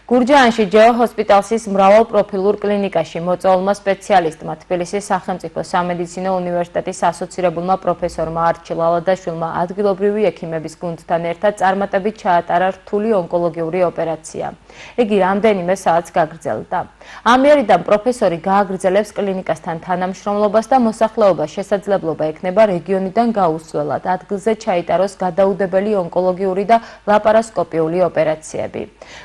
გურჯაანში ჯეო ჰოსპიტალსის მრავალპროფილურ კლინიკაში მოწვეულმა სპეციალისტმა თბილისის სახელმწიფო სამედიცინო უნივერსიტეტის ასოცირებულმა პროფესორმა არჩილ ალადაშვილმა ადგილობრივი ექიმების გუნდთან ერთად წარმატებით ჩაატარა რთული ონკოლოგიური ოპერაცია. იგი რამდენიმე საათს გაგრძელდა. ამიერიდან პროფესორი გააგრძელებს კლინიკასთან თანამშრომლობას და მოსახლეობას შესაძლებლობა ექნება რეგიონიდან გაუსვლელად ადგილზე ჩაიტაროს გადაუდებელი ონკოლოგიური და ლაპარასკოპიული ოპერაციები.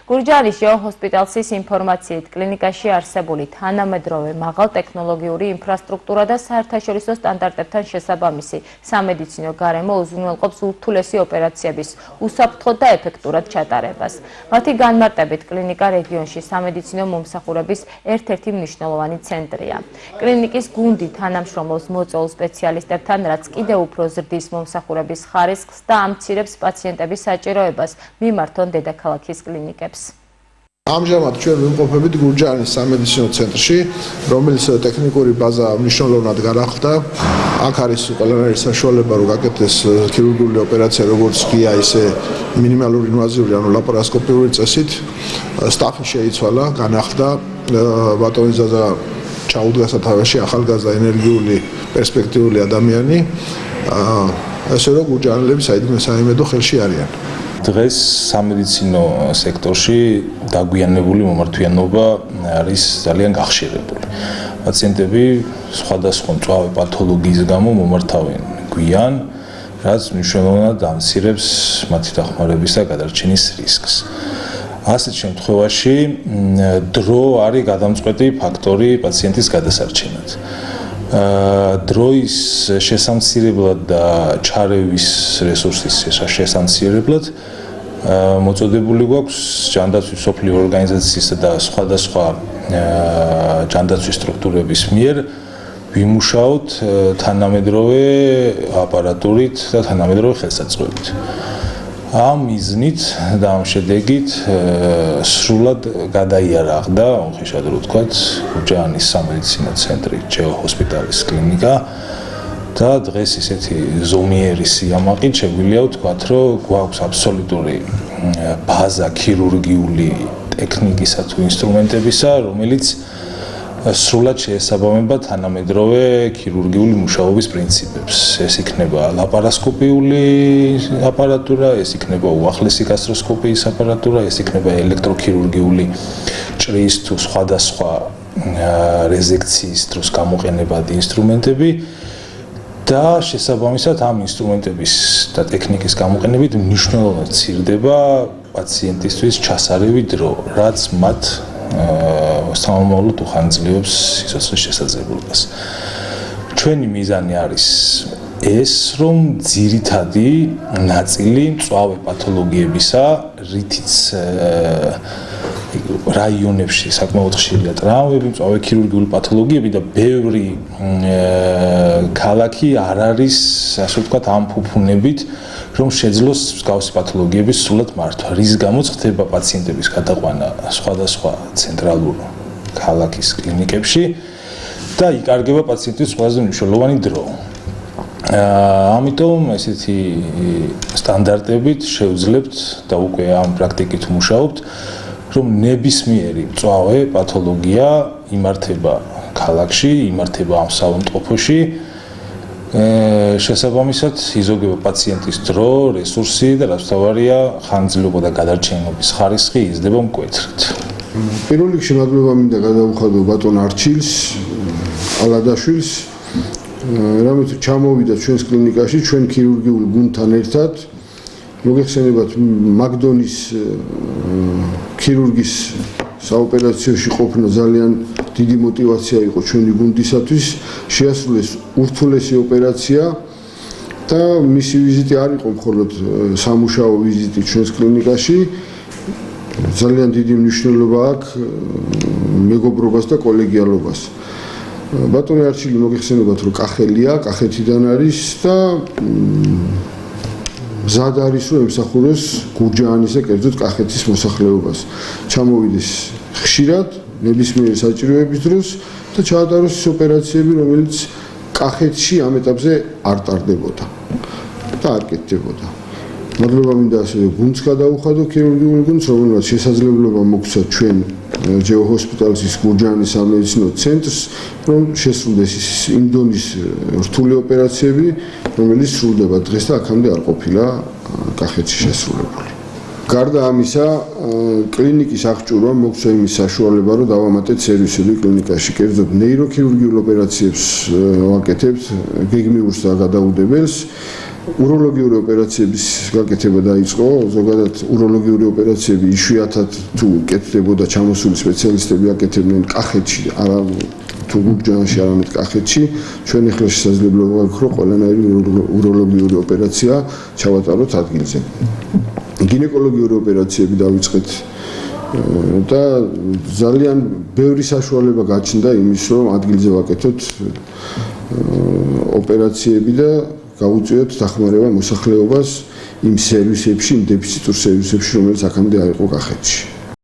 გურჯაანის ჯეო ჰოსპიტალსის ინფორმაციით კლინიკაში არსებული თანამედროვე მაღალტექნოლოგიური ინფრასტრუქტურა და საერთაშორისო სტანდარტებთან შესაბამისი სამედიცინო გარემო უზრუნველყოფს ურთულესი ოპერაციების უსაფრთხოდ და ეფექტურად ჩატარებას. მათი განმარტებით კლინიკა რეგიონში სამედიცინო მომსახურების ერთ-ერთი მნიშვნელოვანი ცენტრია. კლინიკის გუნდი თანამშრომლობს მოწვეულ სპეციალისტებთან, რაც კიდევ უფრო ზრდის მომსახურების ხარისხს და ამცირებს პაციენტების საჭიროებას მიმართონ დედაქალაქის კლინიკებს. ამჟამად ჩვენ ვიმყოფებით გურჯაანის სამედიცინო ცენტრში, რომელიც ტექნიკური ბაზა მნიშვნელოვნად განახლდა. აქ არის ყველანაირი საშუალება, რომ გაკეთდეს ქირურგიული ოპერაცია, როგორც ღია, ისე მინიმალური ინვაზიური, ანუ ლაპარასკოპიული წესით. სტაფი შეიცვალა, განახლდა. ბატონი ზაზა ჩაუდგა სათავეში ახალგაზრდა ენერგიული პერსპექტიული ადამიანი. ესე რომ გურჯაანელები საიმედო ხელში არიან. დღეს სამედიცინო სექტორში დაგვიანებული მომართვიანობა არის ძალიან გახშირებული. პაციენტები სხვადასხვა მწვავე პათოლოგიის გამო მომართავენ გვიან, რაც მნიშვნელოვნად ამცირებს მათი დახმარების და გადარჩენის რისკს. ასეთ შემთხვევაში დრო არის გადამწყვეტი ფაქტორი პაციენტის გადასარჩენად. დროის შესამცირებლად და ჩარევის რესურსის შესამცირებლად მოწოდებული გვაქვს ჯანდაცვის მსოფლიო ორგანიზაციისა და სხვადასხვა ჯანდაცვის სტრუქტურების მიერ ვიმუშაოთ თანამედროვე აპარატურით და თანამედროვე ხელსაწყოებით. ამ მიზნით და ამ შედეგით სრულად გადაიარაღდა, უხეშად რო ვთქვათ, გურჯაანის სამედიცინო ცენტრი ჯეო ჰოსპიტალის კლინიკა და დღეს ისეთი ზომიერი სიამაყით შეგვიძლია ვთქვათ, რომ გვაქვს აბსოლუტური ბაზა ქირურგიული ტექნიკისა თუ ინსტრუმენტებისა, რომელიც სრულად შეესაბამება თანამედროვე ქირურგიული მუშაობის პრინციპებს. ეს იქნება ლაპარასკოპიული აპარატურა, ეს იქნება უახლესი გასტროსკოპიის აპარატურა, ეს იქნება ელექტროქირურგიული ჭრის თუ სხვადასხვა რეზექციის დროს გამოყენებადი ინსტრუმენტები და შესაბამისად ამ ინსტრუმენტების და ტექნიკის გამოყენებით მნიშვნელოვნად მცირდება პაციენტისთვის ჩასარევი დრო, რაც მათ სამომავლოდ უხანძლებობს სიცოცხლის შესაძლებლობას. ჩვენი მიზანი არის ეს, რომ ძირითადი ნაწილი მწვავე პათოლოგიებისა, რითიც რაიონებში საკმაოდ ხშირია ტრავმები, მწვავე ქირურგიული პათოლოგიები და ბევრი ქალაქი არ არის, ასე ვთქვათ, ამ ფუფუნებით, რომ შეძლოს მსგავსი პათოლოგიების სრულად მართვა, რის გამოც ხდება პაციენტების გადაყვანა სხვადასხვა ცენტრალურ ქალაქის კლინიკებში და იკარგება პაციენტის ყველაზე მნიშვნელოვანი დრო. ამიტომ ესეთი სტანდარტებით შევძლებთ და უკვე ამ პრაქტიკით მუშაობთ, რომ ნებისმიერი მწვავე პათოლოგია იმართება ქალაქში, იმართება ამ საავადმყოფოში, შესაბამისად იზოგება პაციენტის დრო, რესურსი და რაც თავარია, ხანგრძლივობა და გადარჩენობის ხარისხი იზრდება მკვეთრად. პირველ რიგში მადლობა მინდა გადავუხადო ბატონ არჩილს ალადაშვილს, რამით ჩამოვიდა ჩვენს კლინიკაში, ჩვენ ქირურგიულ გუნდთან ერთად. მოგეხსენებათ მაგდონის ქირურგის საოპერაციოში ყოფნა ძალიან დიდი мотиваცია იყო ჩვენი გუნდისათვის, შეასრულეს ურთულესი ოპერაცია და მისი ვიზიტი არ იყო მხოლოდ სამუშაო ვიზიტი ჩვენს კლინიკაში, ძალიან დიდი მნიშვნელობა აქვს მეგობრობას და კოლეგიალობას. ბატონი არჩილი მოგეხსენებათ, რომ კახელია, კახეთიდან არის და მზად არის, რომ ემსახუროს გურჯაანის და კერძოდ კახეთის მოსახლეობას. ჩამოვიდეს ხშირად, ნებისმიერი საჭიროების დროს და ჩაატაროს ის ოპერაციები, რომელიც კახეთში ამ ეტაპზე არ ტარდებოდა და არ კეთდებოდა. მადლობა მინდა ასევე გუნდს გადავუხადო ქირურგიული გუნდს, რომელმაც შესაძლებლობა მოგცა ჩვენ ჯეო ჰოსპიტალის გურჯაანის სამედიცინო ცენტრს, რომ შესრულდეს იმ დონის რთული ოპერაციები, რომელიც სრულდება დღეს და აქამდე არ ყოფილა კახეთში შესრულებული. გარდა ამისა, კლინიკის აღჭურვა მოგცა იმის საშუალება, რომ დავამატეთ სერვისები კლინიკაში, კერძოდ ნეიროქირურგიულ ოპერაციებს ვაკეთებთ, გეგმიურს და გადაუდებელს. უროლოგიური ოპერაციების გაკეთება დაიწყო, ზოგადად უროლოგიური ოპერაციები იშვიათად თუ კეთდებოდა ჩამოსული სპეციალისტები აკეთებდნენ კახეთში, არა თუ გურჯაანში, არამედ კახეთში. ჩვენ ახლა შესაძლებლობა გვაქვს, რომ ყველანაირი უროლოგიური ოპერაცია ჩავატაროთ ადგილზე. გინეკოლოგიური ოპერაციები დავიწყეთ და ძალიან ბევრი საშუალება გაჩნდა იმის, რომ ადგილზე ვაკეთოთ ოპერაციები და გავუწიოთ დახმარება მოსახლეობას იმ სერვისებში, იმ დეფიციტურ სერვისებში, რომელიც აქამდე არ იყო კახეთში.